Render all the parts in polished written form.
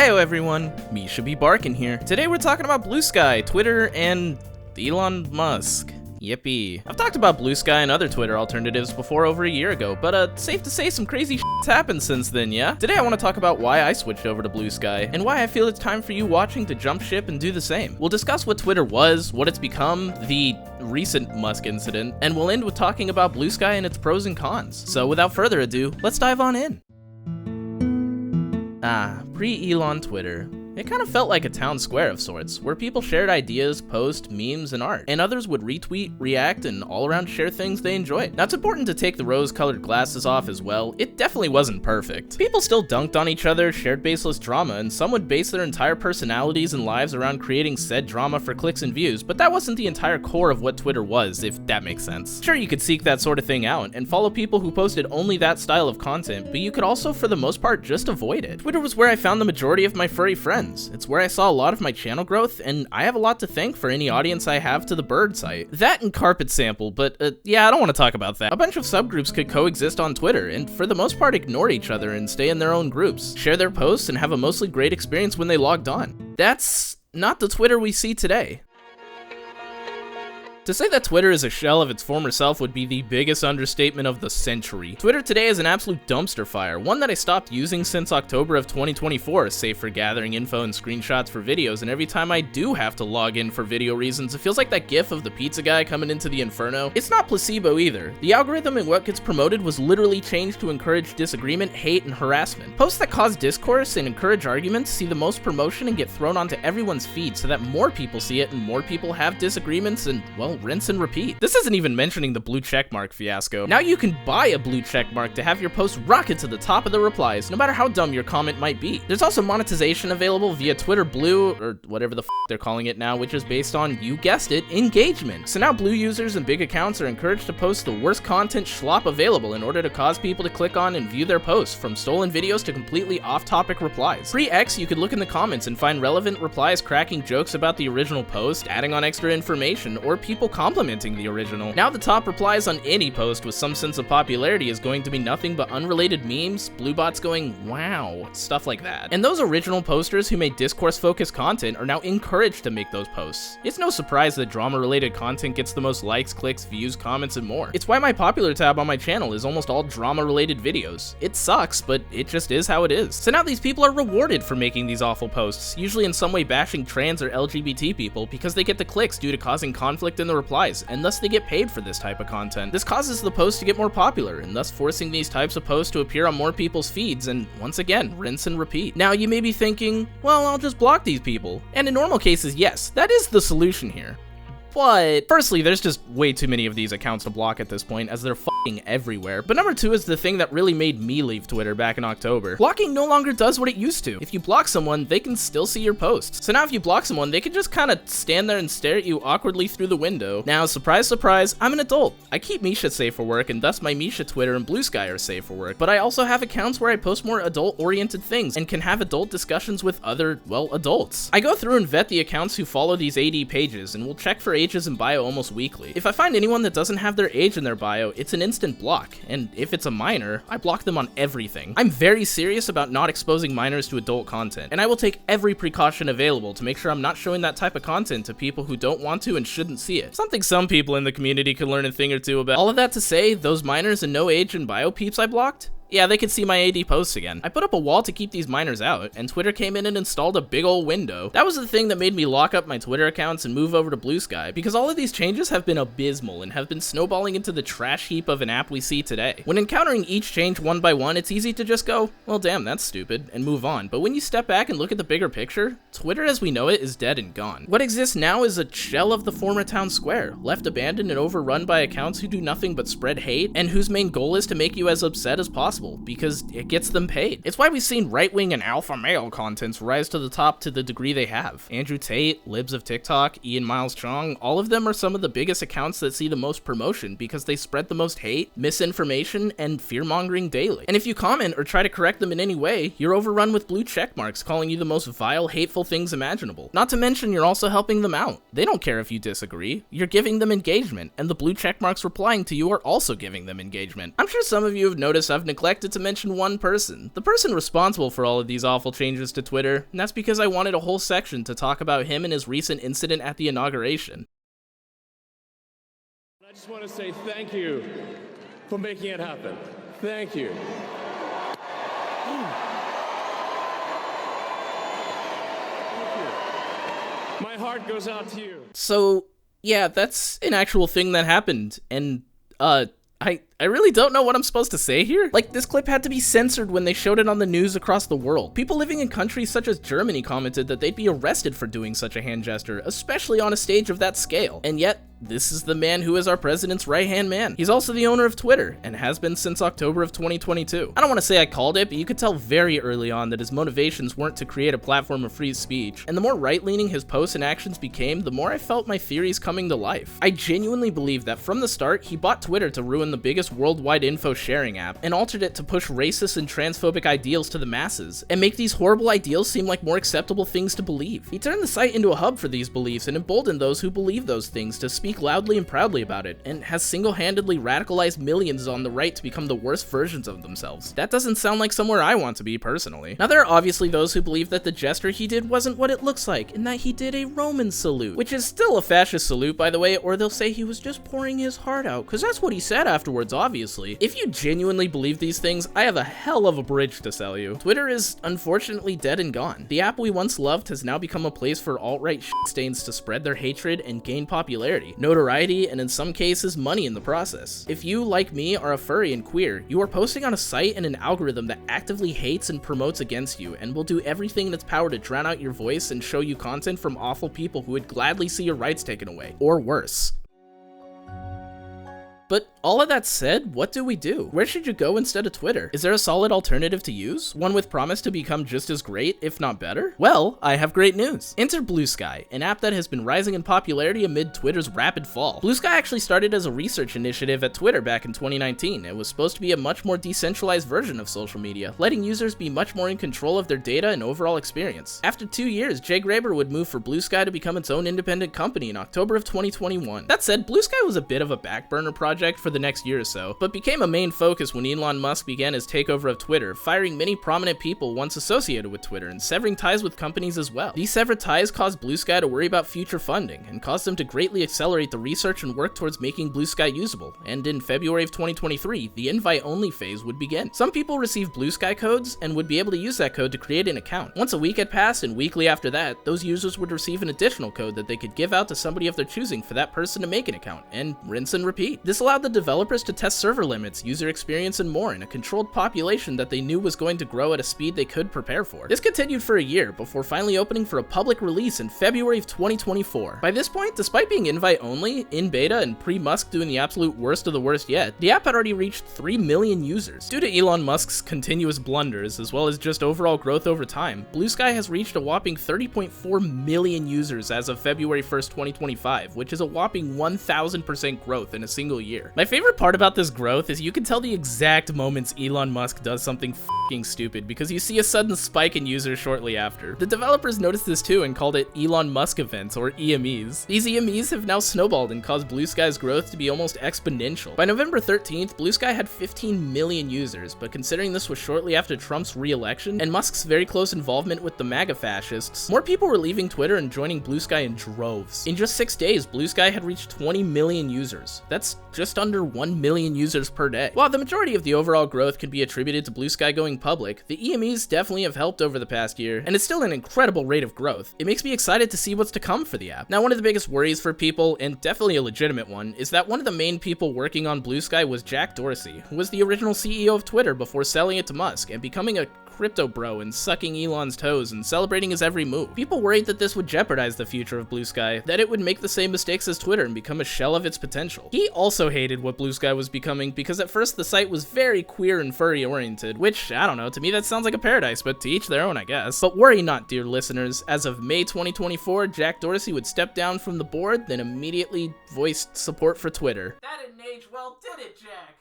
Heyo everyone, Misha B. Barkin here. Today we're talking about Bluesky, Twitter, and Elon Musk. Yippee. I've talked about Bluesky and other Twitter alternatives before over a year ago, but safe to say some crazy shit's happened since then, yeah? Today I want to talk about why I switched over to Bluesky, and why I feel it's time for you watching to jump ship and do the same. We'll discuss what Twitter was, what it's become, the recent Musk incident, and we'll end with talking about Bluesky and its pros and cons. So without further ado, let's dive on in. Pre-Elon Twitter. It kind of felt like a town square of sorts, where people shared ideas, posts, memes, and art, and others would retweet, react, and all around share things they enjoyed. Now it's important to take the rose-colored glasses off as well. It definitely wasn't perfect. People still dunked on each other, shared baseless drama, and some would base their entire personalities and lives around creating said drama for clicks and views, but that wasn't the entire core of what Twitter was, if that makes sense. Sure, you could seek that sort of thing out, and follow people who posted only that style of content, but you could also, for the most part, just avoid it. Twitter was where I found the majority of my furry friends. It's where I saw a lot of my channel growth, and I have a lot to thank for any audience I have to the bird site. That and carpet sample, but yeah, I don't want to talk about that. A bunch of subgroups could coexist on Twitter, and for the most part ignore each other and stay in their own groups, share their posts, and have a mostly great experience when they logged on. That's not the Twitter we see today. To say that Twitter is a shell of its former self would be the biggest understatement of the century. Twitter today is an absolute dumpster fire, one that I stopped using since October of 2024, save for gathering info and screenshots for videos, and every time I do have to log in for video reasons, it feels like that gif of the pizza guy coming into the inferno. It's not placebo either. The algorithm and what gets promoted was literally changed to encourage disagreement, hate, and harassment. Posts that cause discourse and encourage arguments see the most promotion and get thrown onto everyone's feed so that more people see it and more people have disagreements and, well, rinse and repeat. This isn't even mentioning the blue checkmark fiasco. Now you can buy a blue checkmark to have your post rocket to the top of the replies, no matter how dumb your comment might be. There's also monetization available via Twitter Blue, or whatever the they're calling it now, which is based on, you guessed it, engagement. So now Blue users and big accounts are encouraged to post the worst content schlop available in order to cause people to click on and view their posts, from stolen videos to completely off-topic replies. Pre-X, you could look in the comments and find relevant replies cracking jokes about the original post, adding on extra information, or people complimenting the original. Now the top replies on any post with some sense of popularity is going to be nothing but unrelated memes, blue bots going, wow, stuff like that. And those original posters who made discourse-focused content are now encouraged to make those posts. It's no surprise that drama-related content gets the most likes, clicks, views, comments, and more. It's why my popular tab on my channel is almost all drama-related videos. It sucks, but it just is how it is. So now these people are rewarded for making these awful posts, usually in some way bashing trans or LGBT people, because they get the clicks due to causing conflict in the replies, and thus they get paid for this type of content. This causes the post to get more popular, and thus forcing these types of posts to appear on more people's feeds, and once again, rinse and repeat. Now you may be thinking, well, I'll just block these people. And in normal cases, yes, that is the solution here. But firstly, there's just way too many of these accounts to block at this point, as they're f***ing everywhere. But number two is the thing that really made me leave Twitter back in October. Blocking no longer does what it used to. If you block someone, they can still see your posts. So now if you block someone, they can just kind of stand there and stare at you awkwardly through the window. Now, surprise, surprise, I'm an adult. I keep Misha safe for work, and thus my Misha Twitter and Bluesky are safe for work. But I also have accounts where I post more adult-oriented things and can have adult discussions with other, well, adults. I go through and vet the accounts who follow these AD pages, and will check for ages in bio almost weekly. If I find anyone that doesn't have their age in their bio, it's an instant block, and if it's a minor, I block them on everything. I'm very serious about not exposing minors to adult content, and I will take every precaution available to make sure I'm not showing that type of content to people who don't want to and shouldn't see it. Something some people in the community could learn a thing or two about. All of that to say, those minors and no age in bio peeps I blocked? Yeah, they could see my AD posts again. I put up a wall to keep these minors out, and Twitter came in and installed a big ol' window. That was the thing that made me lock up my Twitter accounts and move over to Bluesky, because all of these changes have been abysmal and have been snowballing into the trash heap of an app we see today. When encountering each change one by one, it's easy to just go, well damn, that's stupid, and move on. But when you step back and look at the bigger picture, Twitter as we know it is dead and gone. What exists now is a shell of the former town square, left abandoned and overrun by accounts who do nothing but spread hate, and whose main goal is to make you as upset as possible, because it gets them paid. It's why we've seen right-wing and alpha male contents rise to the top to the degree they have. Andrew Tate, Libs of TikTok, Ian Miles Chong, all of them are some of the biggest accounts that see the most promotion because they spread the most hate, misinformation, and fear-mongering daily. And if you comment or try to correct them in any way, you're overrun with blue checkmarks calling you the most vile, hateful things imaginable. Not to mention you're also helping them out. They don't care if you disagree. You're giving them engagement, and the blue checkmarks replying to you are also giving them engagement. I'm sure some of you have noticed I've neglected neglected to mention one person. The person responsible for all of these awful changes to Twitter, and that's because I wanted a whole section to talk about him and his recent incident at the inauguration. I just want to say thank you for making it happen. Thank you. My heart goes out to you. So, yeah, that's an actual thing that happened, and, I really don't know what I'm supposed to say here. Like, this clip had to be censored when they showed it on the news across the world. People living in countries such as Germany commented that they'd be arrested for doing such a hand gesture, especially on a stage of that scale. And yet, this is the man who is our president's right-hand man. He's also the owner of Twitter, and has been since October of 2022. I don't want to say I called it, but you could tell very early on that his motivations weren't to create a platform of free speech, and the more right-leaning his posts and actions became, the more I felt my theories coming to life. I genuinely believe that from the start, he bought Twitter to ruin the biggest worldwide info sharing app, and altered it to push racist and transphobic ideals to the masses, and make these horrible ideals seem like more acceptable things to believe. He turned the site into a hub for these beliefs and emboldened those who believe those things to speak loudly and proudly about it, and has single-handedly radicalized millions on the right to become the worst versions of themselves. That doesn't sound like somewhere I want to be personally. Now, there are obviously those who believe that the gesture he did wasn't what it looks like, and that he did a Roman salute, which is still a fascist salute, by the way, or they'll say he was just pouring his heart out, because that's what he said afterwards, obviously. If you genuinely believe these things, I have a hell of a bridge to sell you. Twitter is unfortunately dead and gone. The app we once loved has now become a place for alt-right shitstains to spread their hatred and gain popularity, notoriety, and in some cases, money in the process. If you, like me, are a furry and queer, you are posting on a site and an algorithm that actively hates and promotes against you, and will do everything in its power to drown out your voice and show you content from awful people who would gladly see your rights taken away, or worse. But all of that said, what do we do? Where should you go instead of Twitter? Is there a solid alternative to use? One with promise to become just as great, if not better? Well, I have great news. Enter Bluesky, an app that has been rising in popularity amid Twitter's rapid fall. Bluesky actually started as a research initiative at Twitter back in 2019. It was supposed to be a much more decentralized version of social media, letting users be much more in control of their data and overall experience. After 2 years, Jay Graber would move for Bluesky to become its own independent company in October of 2021. That said, Bluesky was a bit of a backburner project for the next year or so, but became a main focus when Elon Musk began his takeover of Twitter, firing many prominent people once associated with Twitter and severing ties with companies as well. These severed ties caused Bluesky to worry about future funding, and caused them to greatly accelerate the research and work towards making Bluesky usable, and in February of 2023, the invite-only phase would begin. Some people received Bluesky codes and would be able to use that code to create an account. Once a week had passed, and weekly after that, those users would receive an additional code that they could give out to somebody of their choosing for that person to make an account, and rinse and repeat. This allowed the developers to test server limits, user experience, and more in a controlled population that they knew was going to grow at a speed they could prepare for. This continued for a year before finally opening for a public release in February of 2024. By this point, despite being invite-only, in beta, and pre-Musk doing the absolute worst of the worst yet, the app had already reached 3 million users. Due to Elon Musk's continuous blunders, as well as just overall growth over time, Bluesky has reached a whopping 30.4 million users as of February 1st, 2025, which is a whopping 1,000% growth in a single year. My favorite part about this growth is you can tell the exact moments Elon Musk does something f***ing stupid, because you see a sudden spike in users shortly after. The developers noticed this too and called it Elon Musk events, or EMEs. These EMEs have now snowballed and caused Bluesky's growth to be almost exponential. By November 13th, Bluesky had 15 million users, but considering this was shortly after Trump's re-election and Musk's very close involvement with the MAGA fascists, more people were leaving Twitter and joining Bluesky in droves. In just 6 days, Bluesky had reached 20 million users. That's just under 1 million users per day. While the majority of the overall growth can be attributed to Bluesky going public, the EMEs definitely have helped over the past year, and it's still an incredible rate of growth. It makes me excited to see what's to come for the app. Now, one of the biggest worries for people, and definitely a legitimate one, is that one of the main people working on Bluesky was Jack Dorsey, who was the original CEO of Twitter before selling it to Musk and becoming a crypto bro and sucking Elon's toes and celebrating his every move. People worried that this would jeopardize the future of Bluesky, that it would make the same mistakes as Twitter and become a shell of its potential. He also hated what Bluesky was becoming because at first the site was very queer and furry oriented, which, I don't know, to me that sounds like a paradise, but to each their own, I guess. But worry not, dear listeners. As of May 2024, Jack Dorsey would step down from the board, then immediately voiced support for Twitter. That didn't age well, did it, Jack?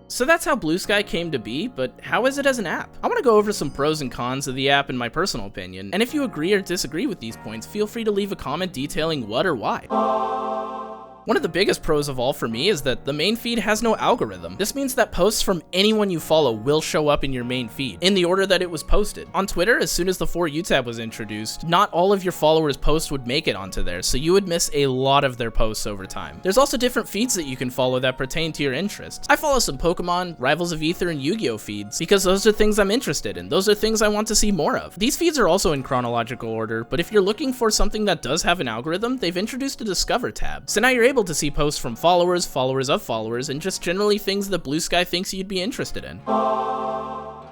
So that's how Bluesky came to be, but how is it as an app? I want to go over some pros and cons of the app in my personal opinion, and if you agree or disagree with these points, feel free to leave a comment detailing what or why. One of the biggest pros of all for me is that the main feed has no algorithm. This means that posts from anyone you follow will show up in your main feed, in the order that it was posted. On Twitter, as soon as the For You tab was introduced, not all of your followers' posts would make it onto there, so you would miss a lot of their posts over time. There's also different feeds that you can follow that pertain to your interests. I follow some Pokemon, Rivals of Ether, and Yu-Gi-Oh feeds, because those are things I'm interested in. Those are things I want to see more of. These feeds are also in chronological order, but if you're looking for something that does have an algorithm, they've introduced a Discover tab. So now you're able to see posts from followers, followers of followers, and just generally things that Bluesky thinks you'd be interested in.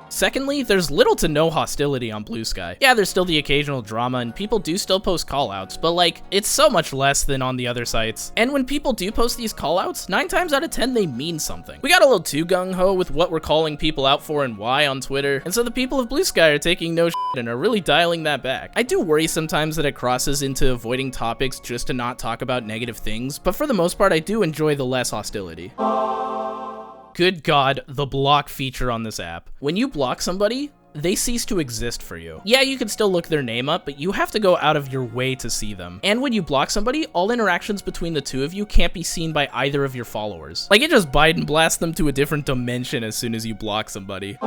Secondly, there's little to no hostility on Bluesky. Yeah, there's still the occasional drama, and people do still post callouts, but like, it's so much less than on the other sites. And when people do post these callouts, 9 times out of 10 they mean something. We got a little too gung-ho with what we're calling people out for and why on Twitter, and so the people of Bluesky are taking no shit and are really dialing that back. I do worry sometimes that it crosses into avoiding topics just to not talk about negative things, but for the most part I do enjoy the less hostility. Good God, the block feature on this app. When you block somebody, they cease to exist for you. Yeah, you can still look their name up, but you have to go out of your way to see them. And when you block somebody, all interactions between the two of you can't be seen by either of your followers. Like, it just Biden blasts them to a different dimension as soon as you block somebody.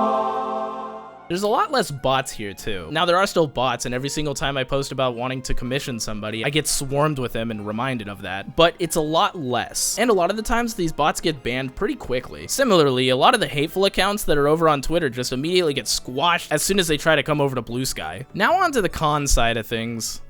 There's a lot less bots here too. Now there are still bots, and every single time I post about wanting to commission somebody, I get swarmed with them and reminded of that, but it's a lot less. And a lot of the times these bots get banned pretty quickly. Similarly, a lot of the hateful accounts that are over on Twitter just immediately get squashed as soon as they try to come over to Bluesky. Now on to the con side of things.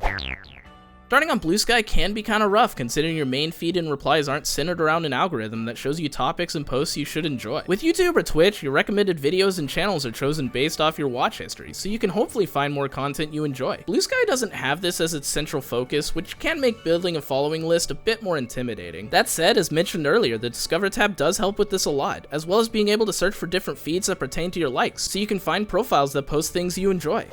Starting on Bluesky can be kind of rough, considering your main feed and replies aren't centered around an algorithm that shows you topics and posts you should enjoy. With YouTube or Twitch, your recommended videos and channels are chosen based off your watch history, so you can hopefully find more content you enjoy. Bluesky doesn't have this as its central focus, which can make building a following list a bit more intimidating. That said, as mentioned earlier, the Discover tab does help with this a lot, as well as being able to search for different feeds that pertain to your likes, so you can find profiles that post things you enjoy.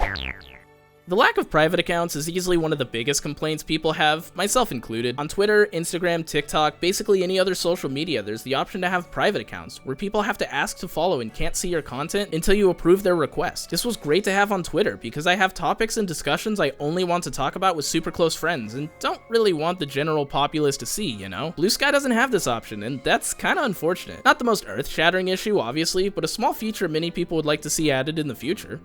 The lack of private accounts is easily one of the biggest complaints people have, myself included. On Twitter, Instagram, TikTok, basically any other social media, there's the option to have private accounts, where people have to ask to follow and can't see your content until you approve their request. This was great to have on Twitter, because I have topics and discussions I only want to talk about with super close friends, and don't really want the general populace to see, you know? Bluesky doesn't have this option, and that's kinda unfortunate. Not the most earth-shattering issue, obviously, but a small feature many people would like to see added in the future.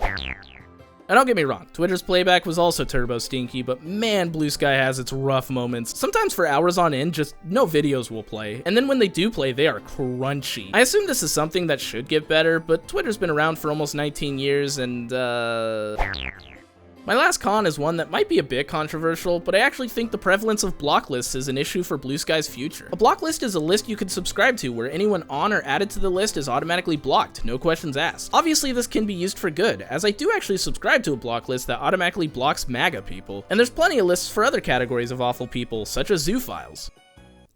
And don't get me wrong, Twitter's playback was also turbo stinky, but man, Bluesky has its rough moments. Sometimes for hours on end, just no videos will play, and then when they do play, they are crunchy. I assume this is something that should get better, but Twitter's been around for almost 19 years, and my last con is one that might be a bit controversial, but I actually think the prevalence of block lists is an issue for Bluesky's future. A block list is a list you can subscribe to where anyone on or added to the list is automatically blocked, no questions asked. Obviously this can be used for good, as I do actually subscribe to a block list that automatically blocks MAGA people, and there's plenty of lists for other categories of awful people, such as zoophiles.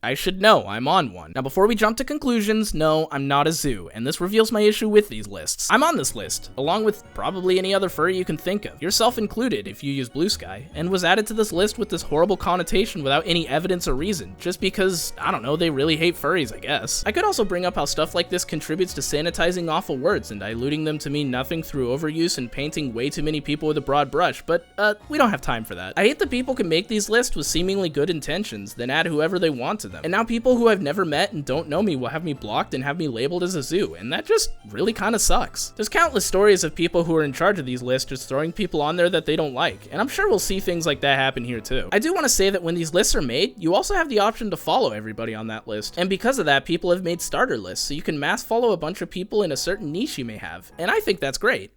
I should know, I'm on one. Now before we jump to conclusions, no, I'm not a zoo, and this reveals my issue with these lists. I'm on this list, along with probably any other furry you can think of, yourself included if you use Bluesky, and was added to this list with this horrible connotation without any evidence or reason, just because, I don't know, they really hate furries, I guess. I could also bring up how stuff like this contributes to sanitizing awful words and diluting them to mean nothing through overuse and painting way too many people with a broad brush, but we don't have time for that. I hate that people can make these lists with seemingly good intentions, then add whoever they want to them. And now people who I've never met and don't know me will have me blocked and have me labeled as a zoo, and that just really kind of sucks. There's countless stories of people who are in charge of these lists just throwing people on there that they don't like, and I'm sure we'll see things like that happen here too. I do want to say that when these lists are made, you also have the option to follow everybody on that list, and because of that, people have made starter lists, so you can mass follow a bunch of people in a certain niche you may have, and I think that's great.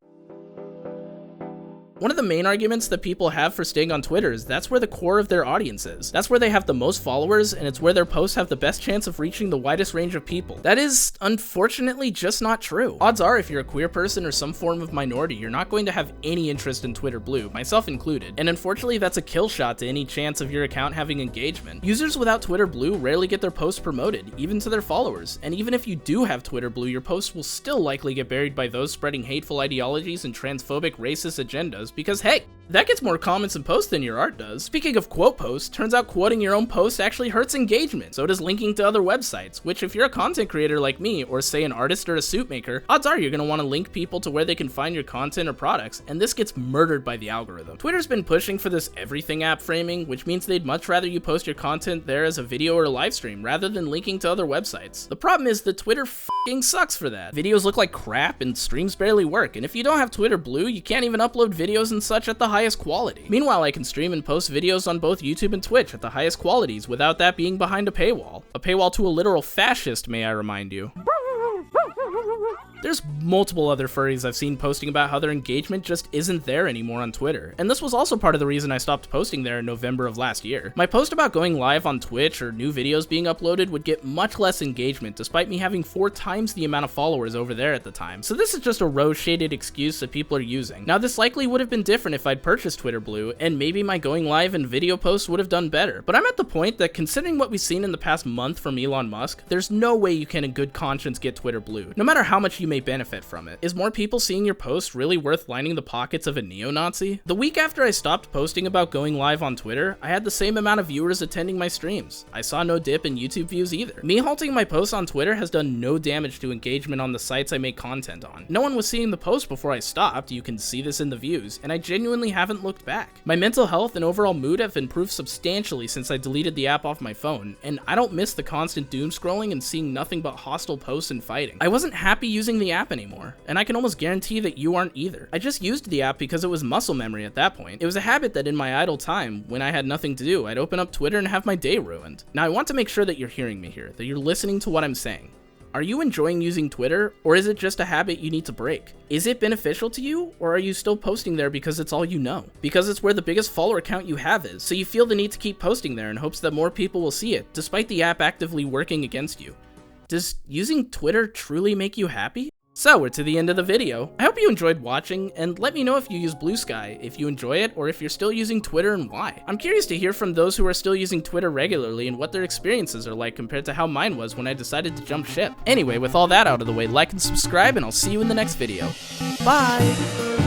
One of the main arguments that people have for staying on Twitter is that's where the core of their audience is. That's where they have the most followers, and it's where their posts have the best chance of reaching the widest range of people. That is, unfortunately, just not true. Odds are, if you're a queer person or some form of minority, you're not going to have any interest in Twitter Blue, myself included, and unfortunately that's a kill shot to any chance of your account having engagement. Users without Twitter Blue rarely get their posts promoted, even to their followers, and even if you do have Twitter Blue, your posts will still likely get buried by those spreading hateful ideologies and transphobic racist agendas videos, because hey, that gets more comments and posts than your art does. Speaking of quote posts, turns out quoting your own post actually hurts engagement. So does linking to other websites, which if you're a content creator like me, or say an artist or a suit maker, odds are you're going to want to link people to where they can find your content or products, and this gets murdered by the algorithm. Twitter's been pushing for this everything app framing, which means they'd much rather you post your content there as a video or a live stream, rather than linking to other websites. The problem is that Twitter f***ing sucks for that. Videos look like crap and streams barely work, and if you don't have Twitter Blue, you can't even upload videos and such at the highest quality. Meanwhile, I can stream and post videos on both YouTube and Twitch at the highest qualities without that being behind a paywall. A paywall to a literal fascist, may I remind you. There's multiple other furries I've seen posting about how their engagement just isn't there anymore on Twitter, and this was also part of the reason I stopped posting there in November of last year. My post about going live on Twitch or new videos being uploaded would get much less engagement despite me having 4 times the amount of followers over there at the time, so this is just a rose-shaded excuse that people are using. Now this likely would have been different if I'd purchased Twitter Blue, and maybe my going live and video posts would have done better, but I'm at the point that considering what we've seen in the past month from Elon Musk, there's no way you can in good conscience get Twitter Blue, no matter how much you may benefit from it. Is more people seeing your post really worth lining the pockets of a neo-Nazi? The week after I stopped posting about going live on Twitter, I had the same amount of viewers attending my streams. I saw no dip in YouTube views either. Me halting my posts on Twitter has done no damage to engagement on the sites I make content on. No one was seeing the post before I stopped, you can see this in the views, and I genuinely haven't looked back. My mental health and overall mood have improved substantially since I deleted the app off my phone, and I don't miss the constant doom scrolling and seeing nothing but hostile posts and fighting. I wasn't happy using the app anymore, and I can almost guarantee that you aren't either. I just used the app because it was muscle memory at that point. It was a habit that in my idle time, when I had nothing to do, I'd open up Twitter and have my day ruined. Now I want to make sure that you're hearing me here, that you're listening to what I'm saying. Are you enjoying using Twitter, or is it just a habit you need to break? Is it beneficial to you, or are you still posting there because it's all you know? Because it's where the biggest follower count you have is, so you feel the need to keep posting there in hopes that more people will see it, despite the app actively working against you. Does using Twitter truly make you happy? So we're to the end of the video. I hope you enjoyed watching, and let me know if you use Bluesky, if you enjoy it, or if you're still using Twitter and why. I'm curious to hear from those who are still using Twitter regularly and what their experiences are like compared to how mine was when I decided to jump ship. Anyway, with all that out of the way, like and subscribe, and I'll see you in the next video. Bye!